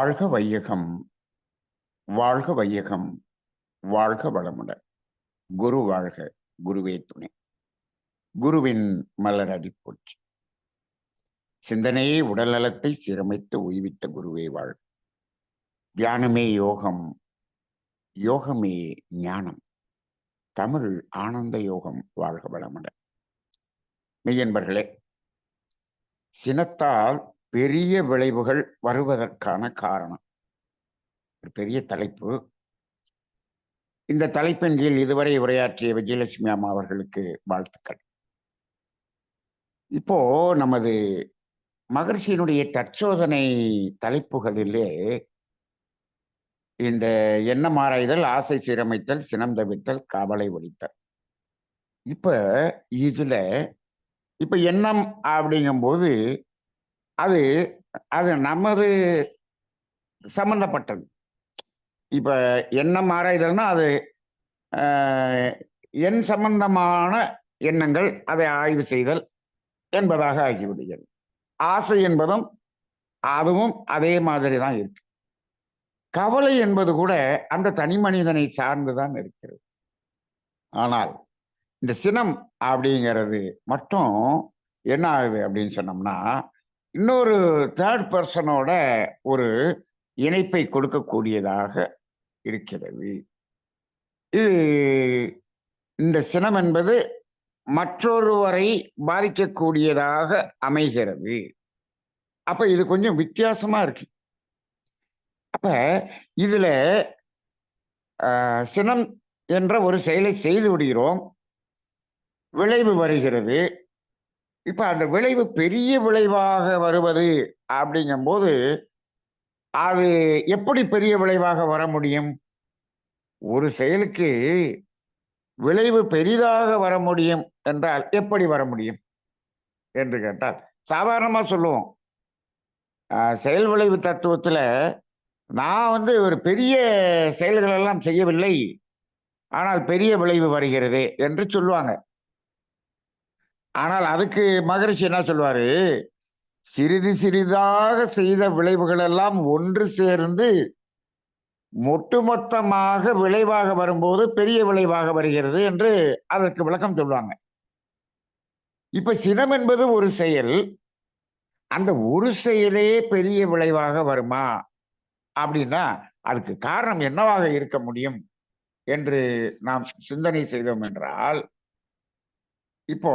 வாழ்க வையகம், வாழ்க வையகம், வாழ்க வளமுடன். குரு வாழ்க, குருவே துணை. குருவின் மலரடி போற்றி. சிந்தனையே உடல் நலத்தை சீரமைத்து உய்வித்த குருவே வாழ்க. தியானமே யோகம், யோகமே ஞானம். தமிழ் ஆனந்த யோகம். வாழ்க வளமுடன். மெய்யன்பர்களே, சினத்தால் பெரிய விளைவுகள் வருவதற்கான காரணம் ஒரு பெரிய தலைப்பு. இந்த தலைப்பின் கீழ் இதுவரை உரையாற்றிய விஜயலட்சுமி அம்மா அவர்களுக்கு வாழ்த்துக்கள். இப்போ நமது மகிழ்ச்சியினுடைய தற்சோதனை தலைப்புகளிலே இந்த எண்ணம் ஆராய்தல், ஆசை சீரமைத்தல், சினம் தவிர்த்தல், கவலை ஒழித்தல். இப்ப இதுல எண்ணம் அப்படிங்கும்போது அது அது நமது சம்பந்தப்பட்டது. இப்ப எண்ணம் ஆராய்தல்னா அது எண் சம்பந்தமான எண்ணங்கள், அதை ஆய்வு செய்தல் என்பதாக ஆகிவிடுகிறது. ஆசை என்பதும் அதுவும் அதே மாதிரி தான் இருக்கு. கவலை என்பது கூட அந்த தனி மனிதனை சார்ந்துதான் இருக்கிறது. ஆனால் இந்த சினம் அப்படிங்கிறது மட்டும் என்ன ஆகுது அப்படின்னு சொன்னோம்னா, இன்னொரு தேர்ட் பர்சனோட ஒரு இணைப்பை கொடுக்கக்கூடியதாக இருக்கிறது. இது இந்த சினம் என்பது மற்றொருவரை பாதிக்கக்கூடியதாக அமைகிறது. அப்ப இது கொஞ்சம் வித்தியாசமா இருக்கு. அப்ப இதுல சினம் என்ற ஒரு செயலை செய்து விடுகிறோம், விளைவு வருகிறது. இப்ப அந்த விளைவு பெரிய விளைவாக வருவது அப்படிங்கும்போது அது எப்படி பெரிய விளைவாக வர முடியும்? ஒரு செயலுக்கு விளைவு பெரிதாக வர முடியும் என்றால் எப்படி வர முடியும் என்று கேட்டால், சாதாரணமா சொல்லுவோம், செயல் விளைவு தத்துவத்துல நான் ஒரு பெரிய செயல்கள் எல்லாம் செய்யவில்லை, ஆனால் பெரிய விளைவு வருகிறது என்று சொல்லுவாங்க. ஆனால் அதுக்கு மகரிஷி என்ன சொல்வாரு? சிறிது சிறிதாக செய்த விளைவுகள் எல்லாம் ஒன்று சேர்ந்து ஒட்டுமொத்தமாக விளைவாக வரும்போது பெரிய விளைவாக வருகிறது என்று அதற்கு விளக்கம் சொல்லுவாங்க. இப்ப சினம் என்பது ஒரு செயல். அந்த ஒரு செயலே பெரிய விளைவாக வருமா அப்படின்னா அதுக்கு காரணம் என்னவாக இருக்க முடியும் என்று நாம் சிந்தனை செய்தோம் என்றால், இப்போ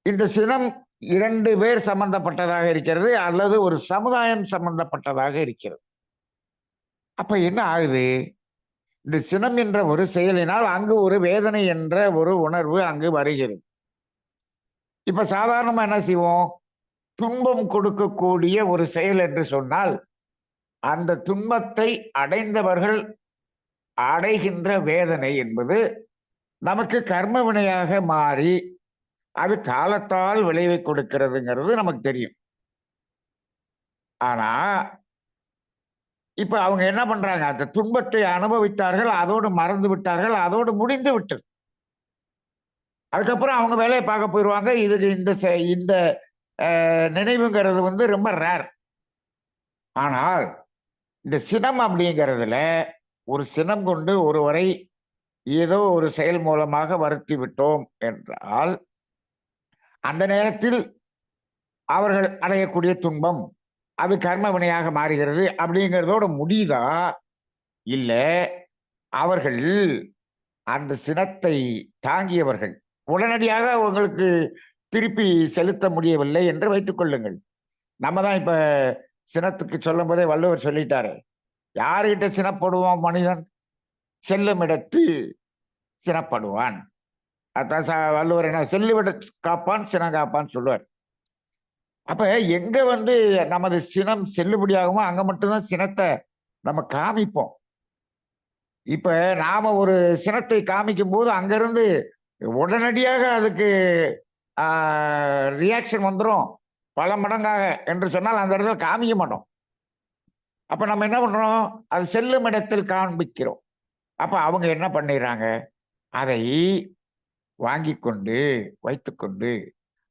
இந்த சினம் 2 பேர் சம்பந்தப்பட்டதாக இருக்கிறது அல்லது ஒரு சமுதாயம் சம்பந்தப்பட்டதாக இருக்கிறது. அப்ப என்ன ஆகுது? இந்த சினம் என்ற ஒரு செயலினால் அங்கு ஒரு வேதனை என்ற ஒரு உணர்வு அங்கு வருகிறது. இப்ப சாதாரணமா என்ன செய்வோம்? துன்பம் கொடுக்கக்கூடிய ஒரு செயல் என்று சொன்னால் அந்த துன்பத்தை அடைந்தவர்கள் அடைகின்ற வேதனை என்பது நமக்கு கர்ம வினையாக மாறி அது காலத்தால் விளைவை கொடுக்கிறதுங்கிறது நமக்கு தெரியும். ஆனா இப்ப அவங்க என்ன பண்றாங்க? அந்த துன்பத்தை அனுபவித்தார்கள், அதோடு மறந்து விட்டார்கள், அதோடு முடிந்து விட்டது. அதுக்கப்புறம் அவங்க வேலையை பார்க்க போயிடுவாங்க. இதுக்கு இந்த நினைவுங்கிறது ரொம்ப ரேர். ஆனால் இந்த சினம் அப்படிங்கிறதுல ஒரு சினம் கொண்டு ஒருவரை ஏதோ ஒரு செயல் மூலமாக வருத்தி விட்டோம் என்றால் அந்த நேரத்தில் அவர்கள் அடையக்கூடிய துன்பம் அது கர்ம வினையாக மாறுகிறது அப்படிங்கிறதோட முடியுதா? இல்ல, அவர்கள் அந்த சினத்தை தாங்கியவர்கள் உடனடியாக அவங்களுக்கு திருப்பி செலுத்த முடியவில்லை என்று வைத்துக் கொள்ளுங்கள். நம்ம தான் இப்ப சினத்துக்கு சொல்லும் போதே வள்ளுவர் சொல்லிட்டாரு, யாருகிட்ட சினப்படுவான் மனிதன்? செல்லும் இடத்து சினப்படுவான். அதான் வள்ளுவர் என்ன, செல்லுவிட காப்பான் சினம் காப்பான்னு சொல்லுவார். அப்ப எங்க நமது சினம் செல்லுபடியாகுமோ அங்க மட்டும்தான் சினத்தை நம்ம காமிப்போம். இப்ப நாம ஒரு சினத்தை காமிக்கும் போது அங்கிருந்து உடனடியாக அதுக்கு ரியாக்ஷன் வந்துடும் பல மடங்காக என்று சொன்னால் அந்த இடத்துல காமிக்க மாட்டோம். அப்ப நம்ம என்ன பண்றோம்? அது செல்லும் இடத்தில் காண்பிக்கிறோம். அப்ப அவங்க என்ன பண்ணிடுறாங்க? அதை வாங்கி கொண்டு வைத்துக்கொண்டு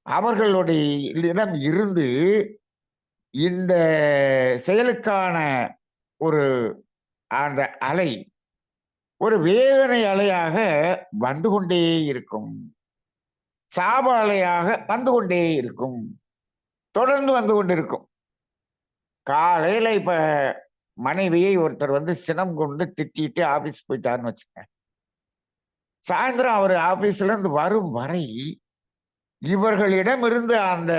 அவர்களுடைய இடம் இருந்து இந்த செயலுக்கான ஒரு அந்த அலை ஒரு வேதனை அலையாக வந்து கொண்டே இருக்கும். சாப அலையாக வந்து கொண்டே இருக்கும். தொடர்ந்து வந்து கொண்டிருக்கும். காலையில இப்ப மனைவியை ஒருத்தர் வந்து சினம் கொண்டு திட்டிட்டு ஆபீஸ் போயிட்டாருன்னு வச்சுக்கங்க. சாயந்தரம் அவரு ஆபீஸ்ல இருந்து வரும் வரை இவர்களிடமிருந்து அந்த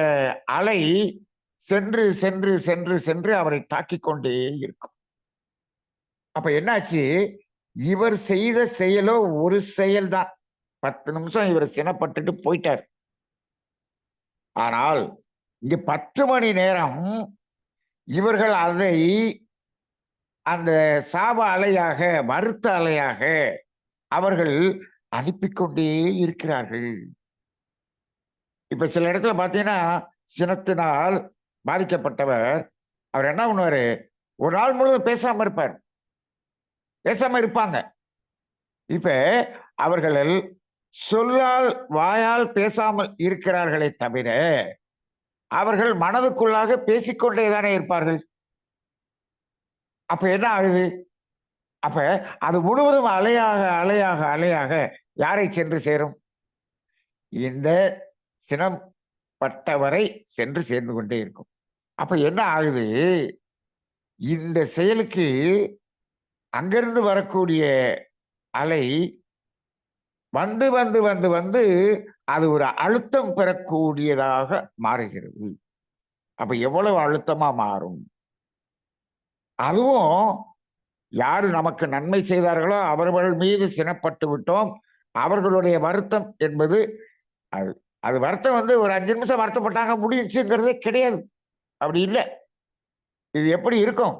அலை சென்று, சென்று, சென்று, சென்று அவரை தாக்கிக் கொண்டே இருக்கும். அப்ப என்னாச்சு? இவர் செய்த செயலோ ஒரு செயல் தான். 10 நிமிஷம் இவர் சினப்பட்டுட்டு போயிட்டாரு. ஆனால் இங்க 10 மணி நேரம் இவர்கள் அதை அந்த சாப அலையாக, வருத்த அலையாக அவர்கள் அனுப்பிக் கொண்டே இருக்கிறார்கள். இப்ப சில இடத்துல பார்த்தீங்கன்னா, சினத்தினால் பாதிக்கப்பட்டவர், அவர் என்ன பண்ணுவாரு, ஒரு நாள் முழுவதும் பேசாம இருப்பார். பேசாம இருப்பாங்க. இப்ப அவர்கள் சொல்லால், வாயால் பேசாமல் இருக்கிறார்களே தவிர, அவர்கள் மனதுக்குள்ளாக பேசிக்கொண்டே தானே இருப்பார்கள். அப்ப என்ன ஆகுது? அப்ப அது முழுவதும் அலையாக, அலையாக, அலையாக யாரை சென்று சேரும்? இந்த சினம் பட்டவரை சென்று சேர்ந்து கொண்டே இருக்கும். அப்ப என்ன ஆகுது? இந்த செயலுக்கு அங்கிருந்து வரக்கூடிய அலை வந்து, வந்து, வந்து, வந்து அது ஒரு அழுத்தம் பெறக்கூடியதாக மாறுகிறது. அப்ப எவ்வளவு அழுத்தமா மாறும்? அதுவும் யாரு நமக்கு நன்மை செய்தார்களோ அவர்கள் மீது சினப்பட்டு விட்டோம். அவர்களுடைய வருத்தம் என்பது அது அது வருத்தம் வந்து ஒரு 5 நிமிஷம் வருத்தப்பட்டாங்க முடிஞ்சுங்கிறதே கிடையாது. அப்படி இல்ல. இது எப்படி இருக்கும்?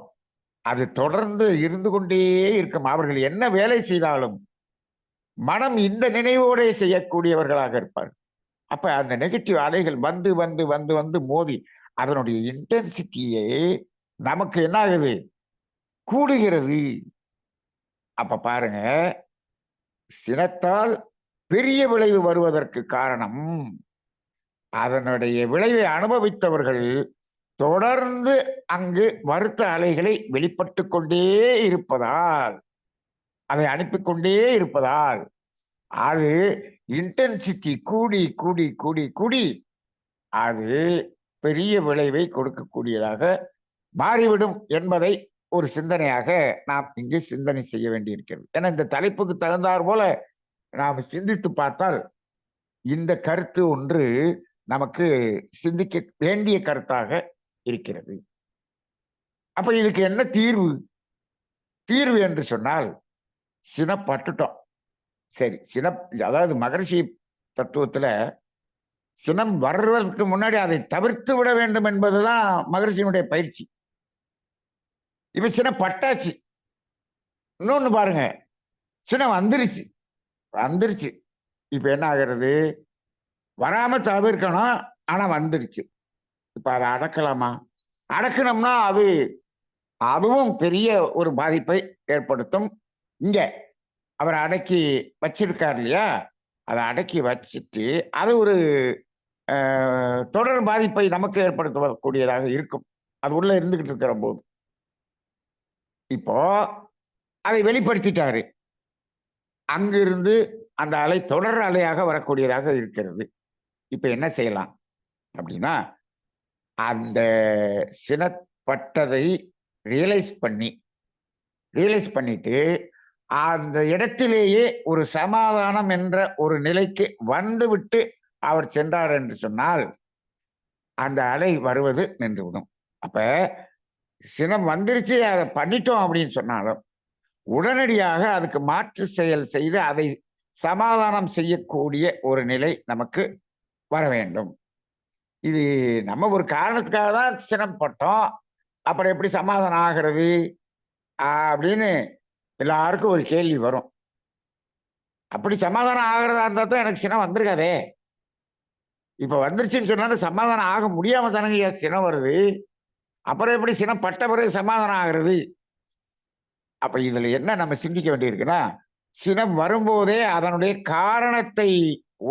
அது தொடர்ந்து இருந்து கொண்டே இருக்கும். அவர்கள் என்ன வேலை செய்தாலும், மனம் இந்த நினைவோடே செய்யக்கூடியவர்களாக இருப்பார்கள். அப்ப அந்த நெகட்டிவ் அலைகள் வந்து, வந்து, வந்து, வந்து மோதி, அதனுடைய இன்டென்சிட்டியே நமக்கு என்ன ஆகுது? கூடுகிறது. அப்ப பாருங்க, சினத்தால் பெரிய விளைவு வருவதற்கு காரணம், அதனுடைய விளைவை அனுபவித்தவர்கள் தொடர்ந்து அங்கு வருத்த அலைகளை வெளிப்பட்டுக் கொண்டே இருப்பதால், அதை அனுப்பிக் கொண்டே இருப்பதால், அது இன்டென்சிட்டி கூடி, கூடி, கூடி, கூடி அது பெரிய விளைவை கொடுக்கக்கூடியதாக மாறிவிடும் என்பதை ஒரு சிந்தனையாக நாம் இங்கு சிந்தனை செய்ய வேண்டியிருக்கிறது. ஏன்னா இந்த தலைப்புக்கு தகுந்தாற் போல நாம் சிந்தித்து பார்த்தால், இந்த கருத்து ஒன்று நமக்கு சிந்திக்க வேண்டிய கருத்தாக இருக்கிறது. அப்ப இதுக்கு என்ன தீர்வு? தீர்வு என்று சொன்னால், சினப்பட்டுட்டோம். சரி, அதாவது மகரிஷி தத்துவத்துல சினம் வர்றதுக்கு முன்னாடி அதை தவிர்த்து விட வேண்டும் என்பதுதான் மகரிஷியினுடைய பயிற்சி. இப்ப சினம் பட்டாச்சு. இன்னொன்னு பாருங்க, சினம் வந்துருச்சு. வந்துருச்சு. இப்ப என்ன ஆகிறது? வராம தவிர்க்கணும். ஆனா வந்துருச்சு. இப்ப அத அடக்கலாமா? அடக்குனோம்னா அதுவும் பெரிய ஒரு பாதிப்பை ஏற்படுத்தும். இங்க அவர் அடக்கி வச்சிருக்கார் இல்லையா? அத அடக்கி வச்சுட்டு, அது ஒரு அ தொடர் பாதிப்பை நமக்கு ஏற்படுத்தக்கூடியதாக இருக்கும். அது உள்ள இருந்துகிட்டு இருக்கிறபோது. இப்போ அதை வெளிப்படுத்திட்டாரு. அங்கிருந்து அந்த அலை தொடர் அலையாக வரக்கூடியதாக இருக்கிறது. இப்ப என்ன செய்யலாம்? அப்படின்னா, அந்த சினப்பட்டதை ரியலைஸ் ரியலைஸ் பண்ணிட்டு, அந்த இடத்திலேயே ஒரு சமாதானம் என்ற ஒரு நிலைக்கு வந்துவிட்டு அவர் சென்றார் என்று சொன்னால், அந்த அலை வருவது நின்றுவிடும். அப்ப சினம் வந்துருச்சு, அத பண்ணிட்டோம் அப்படின்னு சொன்னாலும், உடனடியாக அதுக்கு மாற்று செயல் செய்து அதை சமாதானம் செய்யக்கூடிய ஒரு நிலை நமக்கு வர வேண்டும். இது நம்ம ஒரு காரணத்துக்காக தான் சினப்பட்டோம். அப்புறம் எப்படி சமாதானம் ஆகிறது? அப்படின்னு எல்லாருக்கும் ஒரு கேள்வி வரும். அப்படி சமாதானம் ஆகுறதா இருந்தா தான் எனக்கு சினம் வந்திருக்காதே. இப்ப வந்துருச்சுன்னு சொன்னாலும் சமாதானம் ஆக முடியாம தானங்கய்யா சினம் வருது. அப்புறம் எப்படி சினம் பட்ட பிறகு சமாதானம் ஆகுறது? அப்ப இதுல என்ன நம்ம சிந்திக்க வேண்டியிருக்குன்னா, சினம் வரும்போதே அதனுடைய காரணத்தை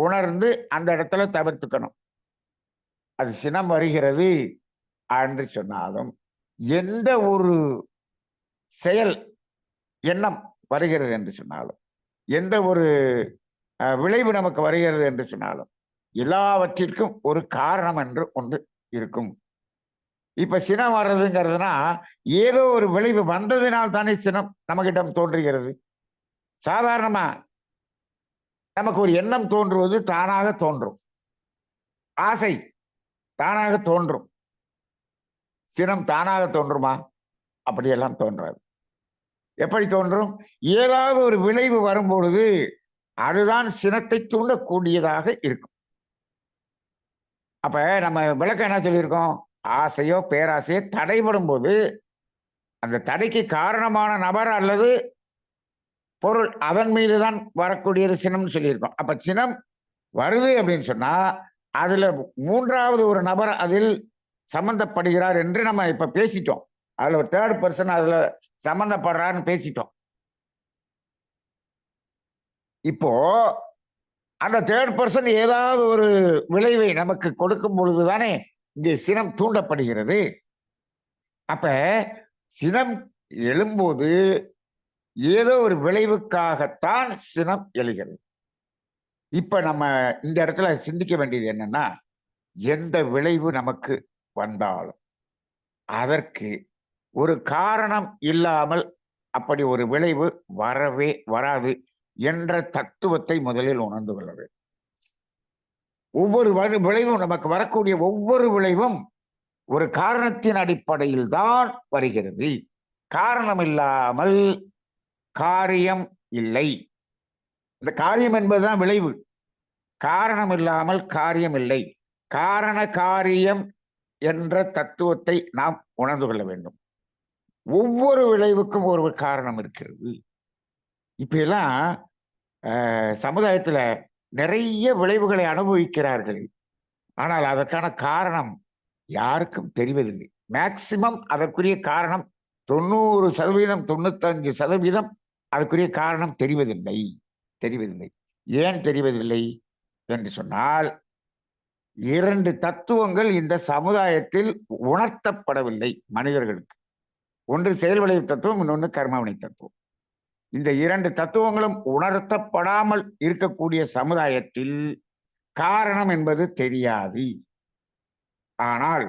உணர்ந்து அந்த இடத்துல தவிர்த்துக்கணும். அது சினம் வருகிறது. என்று சொன்னாலும், எந்த ஒரு செயல், எண்ணம் வருகிறது என்று சொன்னாலும், எந்த ஒரு விளைவு நமக்கு வருகிறது என்று சொன்னாலும், எல்லாவற்றிற்கும் ஒரு காரணம் என்று ஒன்று இருக்கும். இப்ப சினம் வர்றதுங்கிறதுனா, ஏதோ ஒரு விளைவு வந்ததினால் தானே சினம் நம்மகிடம் தோன்றுகிறது. சாதாரணமா நமக்கு ஒரு எண்ணம் தோன்றுவது தானாக தோன்றும். ஆசை தானாக தோன்றும். சினம் தானாக தோன்றுமா? அப்படியெல்லாம் தோன்றாது. எப்படி தோன்றும்? ஏதாவது ஒரு விளைவு வரும்பொழுது, அதுதான் சினத்தை தூண்டக்கூடியதாக இருக்கும். அப்ப நம்ம விளக்கம் என்ன சொல்லியிருக்கோம்? ஆசையோ, பேராசையோ தடைபடும்போது, அந்த தடைக்கு காரணமான நபர் அல்லது பொருள், அதன் மீது தான் வரக்கூடியது சினம்னு சொல்லியிருக்கோம். அப்ப சினம் வருது அப்படின்னு சொன்னா, அதுல 3வது ஒரு நபர் அதில் சம்பந்தப்படுகிறார் என்று நம்ம இப்ப பேசிட்டோம். அதுல ஒரு 3rd பெர்சன் அதுல சம்பந்தப்படுறாருன்னு பேசிட்டோம். இப்போ அந்த 3rd பெர்சன் ஏதாவது ஒரு விளைவை நமக்கு கொடுக்கும் பொழுது தானே இங்கே சினம் தூண்டப்படுகிறது. அப்ப சினம் எழும்போது ஏதோ ஒரு விளைவுக்காகத்தான் சினம் எழுகிறது. இப்ப நம்ம இந்த இடத்துல சிந்திக்க வேண்டியது என்னன்னா, எந்த விளைவு நமக்கு வந்தாலும் அதற்கு ஒரு காரணம் இல்லாமல் அப்படி ஒரு விளைவு வரவே வராது என்ற தத்துவத்தை முதலில் உணர்ந்து கொள்ள வேண்டும். ஒவ்வொரு விளைவும், நமக்கு வரக்கூடிய ஒவ்வொரு விளைவும் ஒரு காரணத்தின் அடிப்படையில் தான் வருகிறது. காரணம் இல்லாமல் காரியம் இல்லை. இந்த காரியம் என்பதுதான் விளைவு. காரணம் இல்லாமல் காரியம் இல்லை. காரண காரியம் என்ற தத்துவத்தை நாம் உணர்ந்து கொள்ள வேண்டும். ஒவ்வொரு விளைவுக்கும் ஒரு காரணம் இருக்கிறது. இப்ப எல்லாம் சமுதாயத்துல நிறைய விளைவுகளை அனுபவிக்கிறார்கள். ஆனால் அதற்கான காரணம் யாருக்கும் தெரிவதில்லை. மேக்சிமம் அதற்குரிய காரணம் 90%, 95% அதற்குரிய காரணம் தெரிவதில்லை. ஏன் தெரிவதில்லை என்று சொன்னால், 2 தத்துவங்கள் இந்த சமுதாயத்தில் உணர்த்தப்படவில்லை மனிதர்களுக்கு. ஒன்று செயல் விளைவு தத்துவம், இன்னொன்று கர்மவினை தத்துவம். இந்த 2 தத்துவங்களும் உணர்த்தப்படாமல் இருக்கக்கூடிய சமுதாயத்தில் காரணம் என்பது தெரியாது. ஆனால்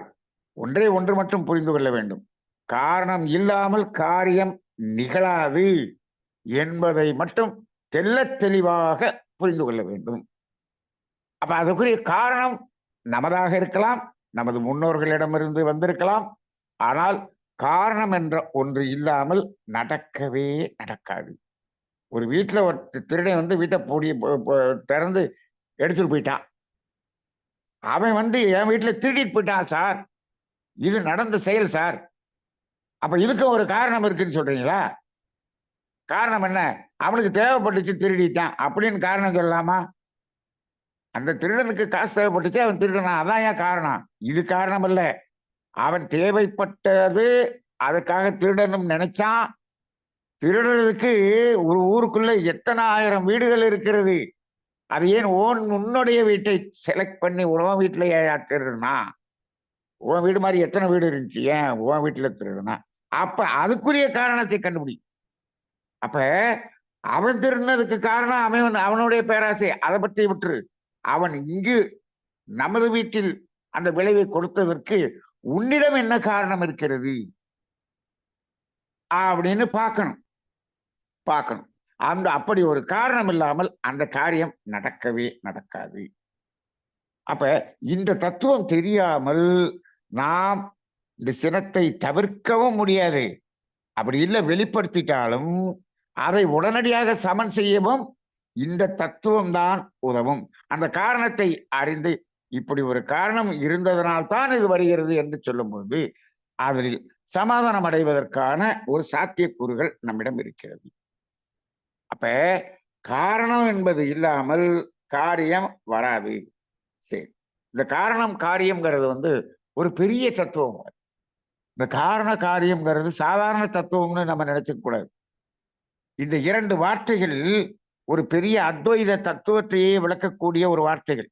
ஒன்றே ஒன்று மட்டும் புரிந்து கொள்ள வேண்டும். காரணம் இல்லாமல் காரியம் நிகழாது என்பதை மட்டும் தெள்ளத் தெளிவாக புரிந்து கொள்ள வேண்டும். அப்ப அதுக்குரிய காரணம் நமதாக இருக்கலாம், நமது முன்னோர்களிடமிருந்து வந்திருக்கலாம். ஆனால் காரணம் என்ற ஒன்று இல்லாமல் நடக்கவே நடக்காது. ஒரு வீட்டுல ஒரு திருடன் வந்து வீட்டை திறந்து எடுத்துட்டு போயிட்டான். அவன் வந்து என் வீட்டுல திருடிட்டு போயிட்டான் சார், இது நடந்த செயல் சார். அப்ப இதுக்கும் ஒரு காரணம் இருக்குன்னு சொல்றீங்களா? காரணம் என்ன? அவனுக்கு தேவைப்பட்டுச்சு, திருடிட்டான் அப்படின்னு காரணம் சொல்லலாமா? அந்த திருடனுக்கு காசு தேவைப்பட்டுச்சு, அவன் திருடனா, அதான் ஏன் காரணம். இது காரணம் இல்ல. அவன் தேவைப்பட்டது, அதுக்காக திருடனும் நினைச்சான். திருடுறதுக்கு ஒரு ஊருக்குள்ள எத்தனை 1000 வீடுகள் இருக்கிறது. அது ஏன் உன்னுடைய வீட்டை செலக்ட் பண்ணி உன் வீட்டுல ஏன் திருடுனா? உன் வீடு மாதிரி எத்தனை வீடு இருந்துச்சு, ஏன் உன் வீட்டுல திருடுனா? அப்ப அதுக்குரிய காரணத்தை கண்டுபிடி. அப்ப அவன் திருடினதுக்கு காரணம் அவனுடைய பேராசை, அதை பற்றி விட்டுரு. அவன் இங்கு நமது வீட்டில் அந்த விளைவை கொடுத்ததற்கு உன்னிடம் என்ன காரணம் இருக்கிறது அப்படின்னு பார்க்கணும். அப்படி ஒரு காரணம் இல்லாமல் அந்த காரியம் நடக்கவே நடக்காது. அப்ப இந்த தத்துவம் தெரியாமல் நாம் இந்த சினத்தை தவிர்க்கவும் முடியாது. அப்படி இல்லை, வெளிப்படுத்திட்டாலும் அதை உடனடியாக சமன் செய்யவும் இந்த தத்துவம் தான் உதவும். அந்த காரணத்தை அறிந்து, இப்படி ஒரு காரணம் இருந்ததனால் தான் இது வருகிறது என்று சொல்லும்போது அதில் சமாதானம் அடைவதற்கான ஒரு சாத்தியக்கூறுகள் நம்மிடம் இருக்கிறது. அப்ப காரணம் என்பது இல்லாமல் காரியம் வராது. சரி, இந்த காரணம் காரியம்ங்கிறது வந்து ஒரு பெரிய தத்துவம். இந்த காரண காரியம்ங்கிறது சாதாரண தத்துவம்னு நம்ம நினைச்சுக்க கூடாது. இந்த 2 வார்த்தைகள் ஒரு பெரிய அத்வைத தத்துவத்தையே விளக்கக்கூடிய ஒரு வார்த்தைகள்.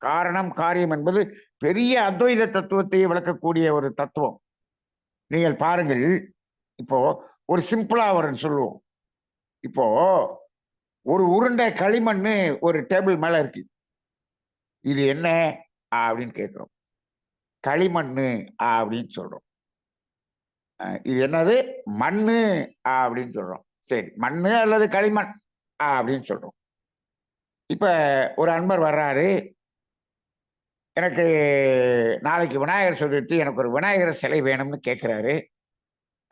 காரணம் காரியம் என்பது பெரிய அத்வைத தத்துவத்தை விளக்கக்கூடிய ஒரு தத்துவம். நீங்கள் பாருங்கள், இப்போ ஒரு சிம்பிளா ஒரு சொல்லுவோம். இப்போ ஒரு உருண்டை களிமண்ணு ஒரு டேபிள் மேல இருக்கு. இது என்ன அப்படின்னு கேட்கிறோம். களிமண்ணு அப்படின்னு சொல்றோம். இது என்னது? மண்ணு அப்படின்னு சொல்றோம். சரி, மண்ணு அல்லது களிமண் அப்படின்னு சொல்றோம். இப்ப ஒரு அன்பர் வர்றாரு. எனக்கு நாளைக்கு விநாயகர் சதுர்த்தி, எனக்கு ஒரு விநாயகர் சிலை வேணும்னு கேட்கிறாரு.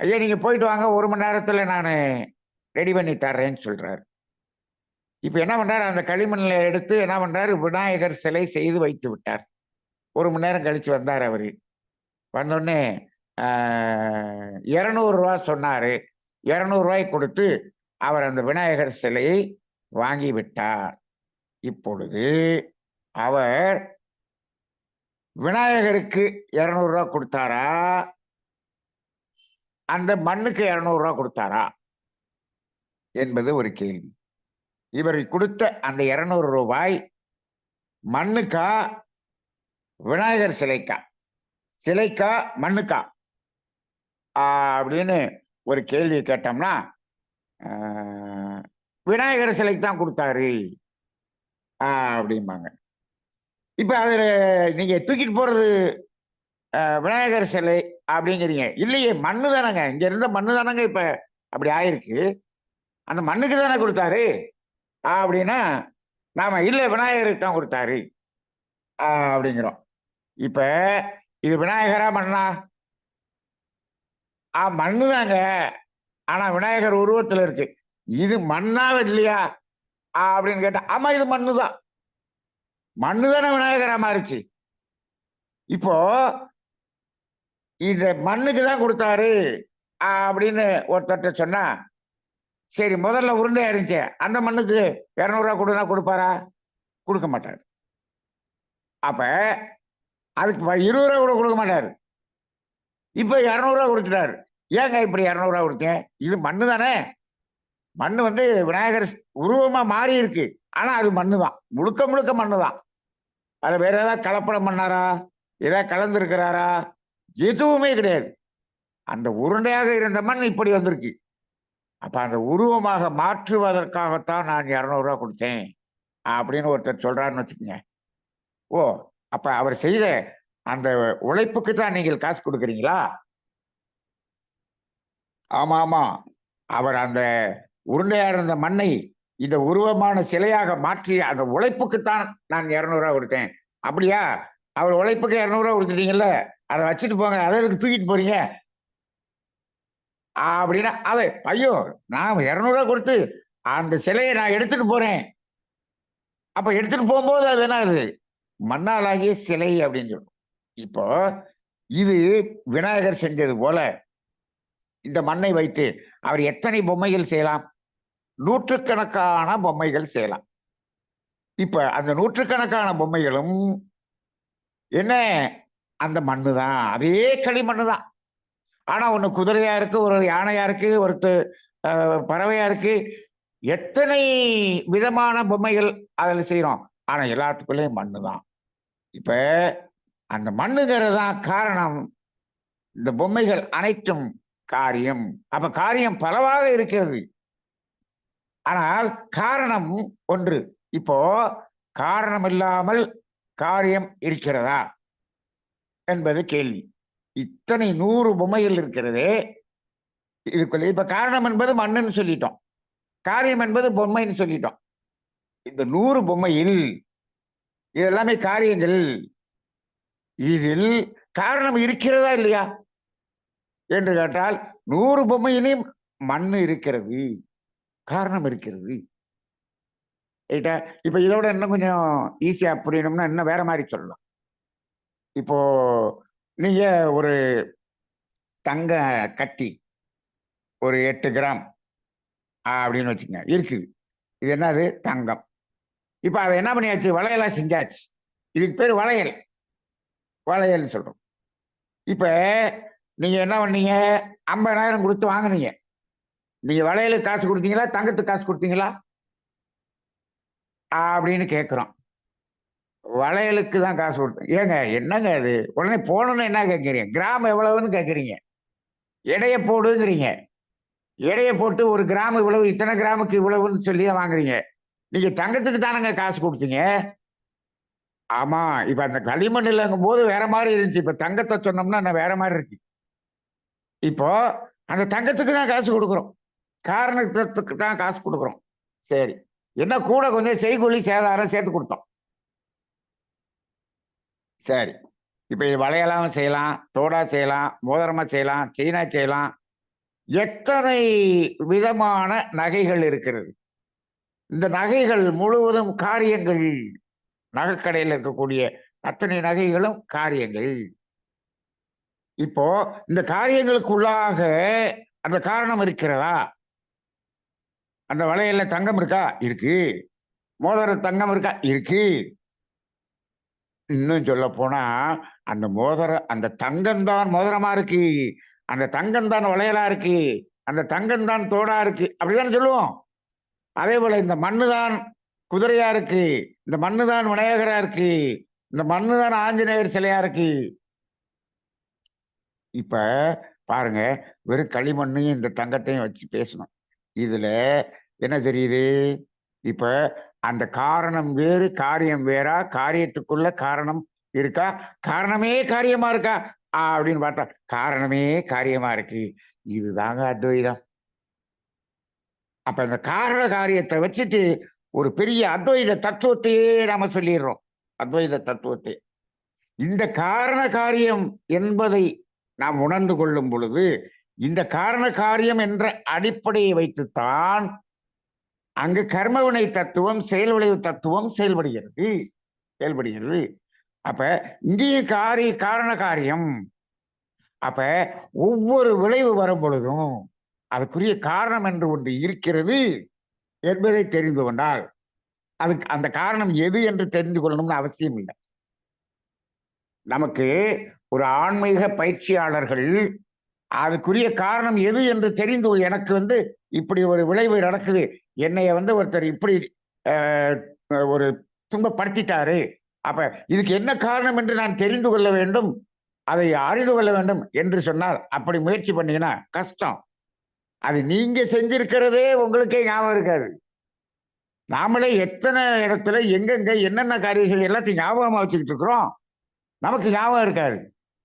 ஐயா நீங்க போயிட்டு வாங்க, 1 மணி நேரத்துல நானு ரெடி பண்ணி தர்றேன்னு சொல்றாரு. இப்ப என்ன பண்றாரு, அந்த களிமண்ல எடுத்து என்ன பண்றாரு, விநாயகர் சிலை செய்து வைத்து விட்டார். 1 மணி நேரம் கழிச்சு வந்தாரு அவரு. வந்தோடனே ஆ ரூ. 200 சொன்னாரு. ரூ. 200 கொடுத்து அவர் அந்த விநாயகர் சிலையை வாங்கி விட்டார். இப்பொழுது அவர் விநாயகருக்கு ரூ. 200 கொடுத்தாரா? அந்த மண்ணுக்கு ரூ. 200 கொடுத்தாரா? என்பது ஒரு கேள்வி. இவர் கொடுத்த அந்த ரூ. 200 மண்ணுக்கா? விநாயகர் சிலைக்கா? சிலைக்கா? மண்ணுக்கா? அப்படின்னு ஒரு கேள்வி கேட்டோம்னா, ஆ விநாயகர் சிலைக்கு தான் குடுத்தாரு அப்படிம்பாங்க. இப்ப அதுல நீங்க தூக்கிட்டு போறது விநாயகர் சிலை அப்படிங்கிறீங்க. இல்லையே, மண்ணு தானங்க. இங்க இருந்த மண்ணு தானங்க இப்ப அப்படி ஆயிருக்கு. அந்த மண்ணுக்கு தானே குடுத்தாரு அப்படின்னா, நாம இல்ல விநாயகருக்கு தான் குடுத்தாரு அப்படிங்கிறோம். இப்ப இது விநாயகரா? மண்ணா? மண்ணு தாங்க. ஆனா விநாயகர் உருவத்துல இருக்கு. இது மண்ணா இல்லையா அப்படின்னு கேட்டா, ஆமா இது மண்ணு தான். மண்ணு தானே விநாயகரா மாறுச்சு. இப்போ இத மண்ணுக்கு தான் குடுத்தாரு அப்படின்னு ஒருத்தர்ட்ட சொன்னா, சரி முதல்ல உருண்டையா இருந்துச்சே, அந்த மண்ணுக்கு ரூ. 200 குடுனா குடுப்பாரா? குடுக்க மாட்டாரு. அப்ப அதுக்கு ரூ. 20 கூட குடுக்க மாட்டாரு. இப்ப ரூ. 200 குடுத்துட்டாரு. ஏங்க இப்படி ரூ. 200 குடுத்தீங்க? இது மண்ணு தானே. மண்ணு வந்து விநாயகர் உருவமா மாறி இருக்கு. ஆனா அது மண்ணு தான். முழுக்க முழுக்க மண்ணு தான். அதுல வேற ஏதாவது கலப்படம் பண்ணாரா? ஏதாவது கலந்திருக்கிறாரா? எதுவுமே கிடையாது. அந்த உருண்டையாக இருந்த மண் இப்படி வந்திருக்கு. அப்ப அந்த உருவமாக மாற்றுவதற்காகத்தான் நான் ரூ. 200 குடுத்தேன். அப்படின்னு ஒருத்தர் சொல்றாருன்னு வச்சுக்கங்க. ஓ! அப்ப அவர் செய்த அந்த உழைப்புக்கு தான் நீங்கள் காசு குடுக்குறீங்களா? ஆமா, ஆமா. அவர் அந்த உருண்டையா இருந்த மண்ணை இந்த உருவமான சிலையாக மாற்றிய அந்த உழைப்புக்குத்தான் நான் ரூ. 200 குடுத்தேன். அப்படியா? அவர் உழைப்புக்கு ரூ. 200 குடுத்துட்டீங்கல்ல, அத வச்சுட்டு போங்க. அத எதுக்கு தூக்கிட்டு போறீங்க? அப்படின்னா, ஐயோ! நான் ரூ. 200 குடுத்து அந்த சிலைய நான் எடுத்துட்டு போறேன். அப்ப எடுத்துட்டு போம்போது அது என்னது? மண்ணால் ஆகிய சிலை அப்படின்னு சொல்லும். இப்போ இது விநாயகர் செஞ்சது போல, இந்த மண்ணை வைத்து அவர் எத்தனை பொம்மைகள் செய்யலாம்? நூற்றுக்கணக்கான பொம்மைகள் செய்யலாம். இப்ப அந்த நூற்றுக்கணக்கான பொம்மைகளும் என்ன? அந்த மண்ணு தான். அதே களிமண்ணு தான். ஆனா ஒண்ணு குதிரையா இருக்கு, ஒரு யானையா இருக்கு, பறவையா இருக்கு. எத்தனை விதமான பொம்மைகள் அதுல செய்றோம். ஆனா எல்லாத்துக்குள்ளயும் மண்ணு தான். இப்ப அந்த மண்ணுங்கிறது தான் காரணம். இந்த பொம்மைகள் அனைத்தும் காரியம். அப்ப காரியம் பலவாக இருக்கிறது. ஆனால் காரணம் ஒன்று. இப்போ காரணம் இல்லாமல் காரியம் இருக்கிறதா என்பது கேள்வி. இத்தனை 100 பொம்மைகள் இருக்கிறதே. இதுக்குள்ள இப்ப காரணம் என்பது மண்ணுன்னு சொல்லிட்டோம். காரியம் என்பது பொம்மைன்னு சொல்லிட்டோம். இந்த 100 பொம்மையில் இது எல்லாமே காரியங்கள். இதில் காரணம் இருக்கிறதா இல்லையா என்று கேட்டால் 100 பொம்மையிலும் மண்ணு இருக்கிறது. காரணம் இருக்கிறது. ரைட்டா? இப்ப இதோட இன்னும் கொஞ்சம் ஈஸியா புரியணும்னா இன்னும் வேற மாரி சொல்லலாம். இப்போ நீங்க ஒரு தங்க கட்டி ஒரு 8 கிராம் அப்படின்னு வச்சுக்கங்க. இருக்குது. இது என்னது? தங்கம். இப்ப அத என்ன பண்ணியாச்சு? வளையலா செஞ்சாச்சு. இதுக்கு பேரு வளையல். வளையல்ன்னு சொல்றோம். இப்ப நீங்க என்ன பண்ணீங்க? 50,000 குடுத்து வாங்குனீங்க. நீங்க வளையலுக்கு காசு குடுத்தீங்களா? தங்கத்துக்கு காசு குடுத்தீங்களா? அப்படின்னு கேட்கிறோம். வளையலுக்கு தான் காசு கொடுத்தேன். ஏங்க என்னங்க அது? உடனே போனோனே என்ன கேட்கிறீங்க? கிராம் எவ்வளவுன்னு கேட்கிறீங்க. எடைய போடுங்கிறீங்க. எடைய போட்டு 1 கிராம் இவ்வளவு, இத்தனை கிராமுக்கு இவ்வளவுன்னு சொல்லியே வாங்குறீங்க. நீங்க தங்கத்துக்கு தானங்க காசு குடுத்தீங்க? ஆமா. இப்ப அந்த களிமண் இல்லங்கும்போது வேற மாரி இருந்துச்சு. இப்ப தங்கத்த சொன்னோம்னா வேற மாரி இருக்கு. இப்போ அந்த தங்கத்துக்கு தான் காசு குடுக்குறோம். காரணத்துக்கு தான் காசு குடுக்குறோம். சரி. என்ன கூட கொஞ்சம் செய்கூலி, சேதாரம் சேர்த்து குடுத்தோம். சரி. இப்ப இது வளையலாவும் செய்யலாம், தோடா செய்யலாம், மோதிரமா செய்யலாம், செயினா செய்யலாம். எத்தனை விதமான நகைகள் இருக்கிறது. இந்த நகைகள் முழுவதும் காரியங்கள். நகைக்கடையில இருக்கக்கூடிய அத்தனை நகைகளும் காரியங்கள். இப்போ இந்த காரியங்களுக்குள்ளாக அந்த காரணம் இருக்கிறதா? அந்த வளையல்ல தங்கம் இருக்கா? இருக்கு. மோதிரம் தங்கம் இருக்கா? இருக்கு. இன்னும் சொல்லப்போனா, அந்த அந்த தங்கம் தான் மோதிரமா இருக்கு. அந்த தங்கம் தான் வளையலா இருக்கு. அந்த தங்கம் தான் தோடா இருக்கு. அப்படித்தானே சொல்லுவோம். அதேபோல இந்த மண்ணு தான் குதிரையா இருக்கு. இந்த மண்ணு தான் விநாயகரா இருக்கு. இந்த மண்ணு தான் ஆஞ்சநேயர் சிலையா இருக்கு. இப்ப பாருங்க, வெறும் களிமண்ணையும் இந்த தங்கத்தையும் வச்சு பேசணும். இதுல என்ன தெரியுது? இப்ப அந்த காரணம் வேறு, காரியம் வேறா? காரியத்துக்குள்ள காரணம் இருக்கா? காரணமே காரியமா இருக்கா? அப்படின்னு பார்த்தா, காரணமே காரியமா இருக்கு. இதுதாங்க அத்வைதம். அப்ப இந்த காரண காரியத்த வச்சுட்டு, ஒரு பெரிய அத்வைத தத்துவத்தையே நாம சொல்லிர்றோம். அத்வைத தத்துவத்தை. இந்த காரண காரியம் என்பதை நாம் உணர்ந்து கொள்ளும் பொழுது, இந்த காரண காரியம் என்ற அடிப்படையை வைத்துத்தான் அங்கு கர்மவினை தத்துவம், செயல் விளைவு தத்துவம் செயல்படுகிறது செயல்படுகிறது. அப்ப இங்கேயும் காரண காரியம். அப்ப ஒவ்வொரு விளைவு வரும் பொழுதும், அதுக்குரிய காரணம் என்று ஒன்று இருக்கிறது என்பதை தெரிந்து கொண்டால், அதுக்கு அந்த காரணம் எது என்று தெரிந்து கொள்ளணும்னு அவசியம் இல்லை. நமக்கு ஒரு ஆன்மீக பயிற்சியாளர்கள் அதுக்குரிய காரணம் எது என்று தெரிந்து எனக்கு இப்படி ஒரு விளைவு நடக்குது. என்னைய ஒருத்தர் இப்படி அ ஒரு துன்பப்படுத்திட்டாரு. அப்ப இதுக்கு என்ன காரணம் என்று நான் தெரிந்து கொள்ள வேண்டும். அதை அறிந்து கொள்ள வேண்டும் என்று சொன்னால், அப்படி முயற்சி பண்ணீங்கன்னா கஷ்டம். அது நீங்க செஞ்சிருக்கிறதே உங்களுக்கே ஞாபகம் இருக்காது. நாமளே எத்தன இடத்துல எங்கெங்க என்னென்ன காரியம் செய்ய எல்லாத்தையும் ஞாபகமா வச்சுக்கிட்டு இருக்கிறோம். நமக்கு ஞாபகம் இருக்காது.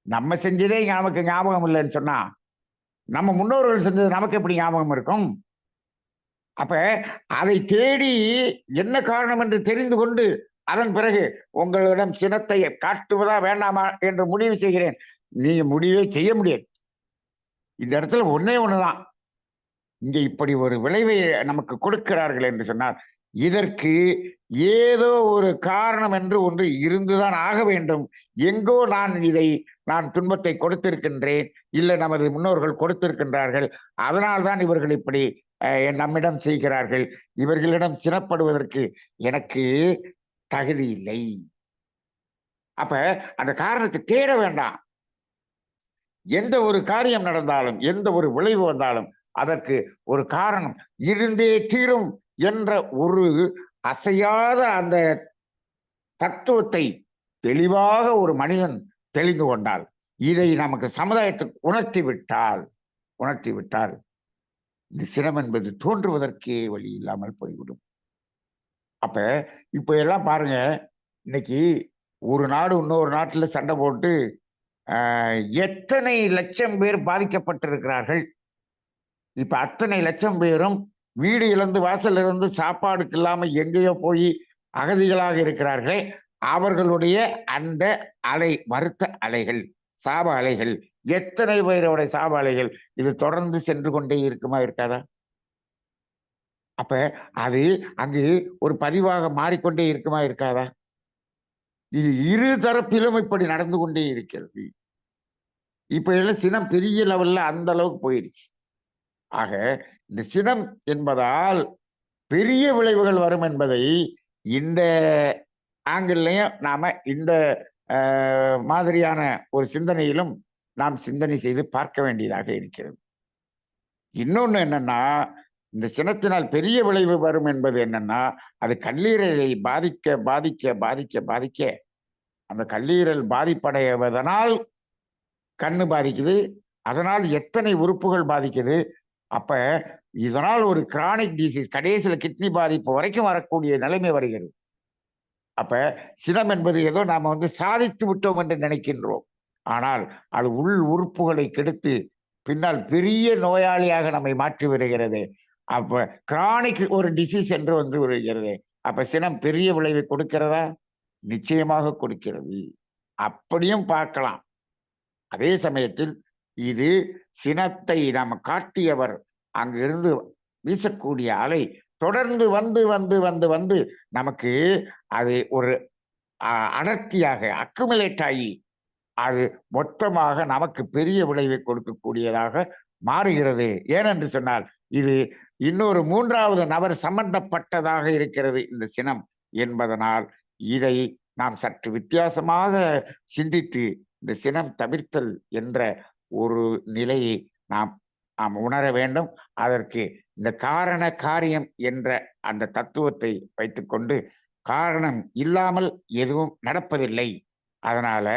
நம்ம செஞ்சதே நமக்கு ஞாபகம் இல்லைன்னு சொன்னா, நம்ம முன்னோர்கள் செஞ்சது நமக்கு எப்படி ஞாபகம் இருக்கும்? அப்ப அதை தேடி என்ன காரணம் என்று தெரிந்து கொண்டு, அதன் பிறகு உங்களிடம் சினத்தை காட்டுவதா வேண்டாமா என்று முடிவு செய்கிறேன். நீங்க முடிவே செய்ய முடியாது. இந்த இடத்துல ஒண்ணே ஒண்ணுதான். இங்க இப்படி ஒரு விளைவை நமக்கு கொடுக்கிறார்கள் என்று சொன்னார், இதற்கு ஏதோ ஒரு காரணம் என்று ஒன்று இருந்துதான் ஆக வேண்டும். எங்கோ நான் துன்பத்தை கொடுத்திருக்கின்றேன். இல்ல நமது முன்னோர்கள் கொடுத்திருக்கின்றார்கள். அதனால்தான் இவர்கள் இப்படி நம்மிடம் செய்கிறார்கள். இவர்களிடம் சினப்படுவதற்கு எனக்கு தகுதி இல்லை. அப்ப அந்த காரணத்தை தேட வேண்டாம். எந்த ஒரு காரியம் நடந்தாலும், எந்த ஒரு விளைவு வந்தாலும், அதற்கு ஒரு காரணம் இருந்தே தீரும் என்ற ஒரு அசையாத அந்த தத்துவத்தை தெளிவாக ஒரு மனிதன் தெளிந்து கொண்டால், இதை நமக்கு சமுதாயத்துக்கு உணர்த்தி விட்டால் இந்த சினம் என்பது தோன்றுவதற்கே வழி இல்லாமல் போய்விடும். அப்ப இப்ப எல்லாம் பாருங்க, இன்னைக்கு ஒரு நாடு இன்னொரு நாட்டுல சண்டை போட்டு எத்தனை லட்சம் பேர் பாதிக்கப்பட்டிருக்கிறார்கள். இப்ப அத்தனை லட்சம் பேரும் வீடு இழந்து வாசல் இழந்து சாப்பாடுக்கு இல்லாம எங்கேயோ போய் அகதிகளாக இருக்கிறார்களே, அவர்களுடைய அந்த அலை, வருத்த அலைகள், சாப அலைகள், எத்தனை பேருடைய சாப அலைகள் இது தொடர்ந்து சென்று கொண்டே இருக்குமா இருக்காதா? அப்ப அது அங்கு ஒரு பதிவாக மாறிக்கொண்டே இருக்குமா இருக்காதா? இது இரு தரப்பிலும் இப்படி நடந்து கொண்டே இருக்கிறது. இப்ப எல்லாம் சினம் பெரிய லெவல்ல அந்த அளவுக்கு போயிடுச்சு. ஆக இந்த சினம் என்பதால் பெரிய விளைவுகள் வரும் என்பதை இந்த ஆங்கிள்லயும் நாம இந்த மாதிரியான ஒரு சிந்தனையிலும் நாம் சிந்தனை செய்து பார்க்க வேண்டியதாக இருக்கிறது. இன்னொன்னு என்னன்னா, இந்த சினத்தினால் பெரிய விளைவு வரும் என்பது என்னன்னா, அது கல்லீரலை பாதிக்க பாதிக்க பாதிக்க பாதிக்க அந்த கல்லீரல் பாதிப்படைவதனால் கண்ணு பாதிக்குது. அதனால் எத்தனை உறுப்புகள் பாதிக்குது. அப்ப இதனால் ஒரு கிரானிக் டிசீஸ் கடைசியில கிட்னி பாதிப்பு வரைக்கும் வரக்கூடிய நிலைமை வருகிறது. அப்ப சினம் என்பது ஏதோ நாம சாதித்து விட்டோம் என்று நினைக்கின்றோம். ஆனால் அது உள் உறுப்புகளை கெடுத்து பின்னால் பெரிய நோயாளியாக நம்மை மாற்றி வருகிறது. அப்ப கிரானிக் ஒரு டிசீஸ் என்று வருகிறது. அப்ப சினம் பெரிய விளைவை கொடுக்கிறதா? நிச்சயமாக கொடுக்கிறது. அப்படியும் பார்க்கலாம். அதே சமயத்தில் இது சினத்தை நாம் காட்டியவர் அங்கிருந்து வீசக்கூடிய அலை தொடர்ந்து வந்து வந்து வந்து வந்து நமக்கு அது ஒரு அடர்த்தியாக அக்குமுலேட் ஆகி அது மொத்தமாக நமக்கு பெரிய விளைவை கொடுக்கக்கூடியதாக மாறுகிறது. ஏனென்று சொன்னால் இது இன்னொரு 3வது நபர் சம்பந்தப்பட்டதாக இருக்கிறது இந்த சினம் என்பதனால் இதை நாம் சற்று வித்தியாசமாக சிந்தித்து இந்த சினம் தவிர்த்தல் என்ற ஒரு நிலையை நாம் நாம் உணர வேண்டும். அதற்கு இந்த காரண காரியம் என்ற அந்த தத்துவத்தை வைத்துக்கொண்டு காரணம் இல்லாமல் எதுவும் நடப்பதில்லை. அதனால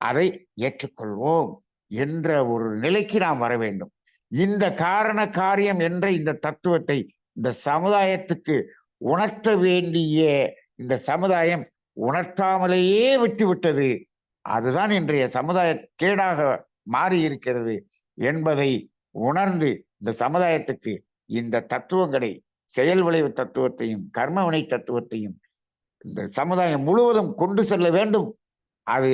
அதை ஏற்றுக்கொள்வோம் என்ற ஒரு நிலைக்கு நாம் வர வேண்டும். இந்த காரண காரியம் என்ற இந்த தத்துவத்தை இந்த சமுதாயத்துக்கு உணர்த்த வேண்டிய இந்த சமுதாயம் உணர்த்தாமலேயே விட்டுவிட்டது. அதுதான் இன்றைய சமுதாய கேடாக மாறி இருக்கிறது என்பதை உணர்ந்து இந்த சமுதாயத்துக்கு இந்த தத்துவங்களை செயல் விளைவு தத்துவத்தையும் கர்மவினை தத்துவத்தையும் இந்த சமுதாயம் முழுவதும் கொண்டு செல்ல வேண்டும். அது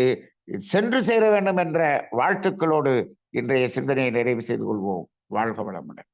சென்று சேர வேண்டும் என்ற வாழ்த்துக்களோடு இன்றைய சிந்தனையை நிறைவு செய்து கொள்வோம். வாழ்க வளமுடன்.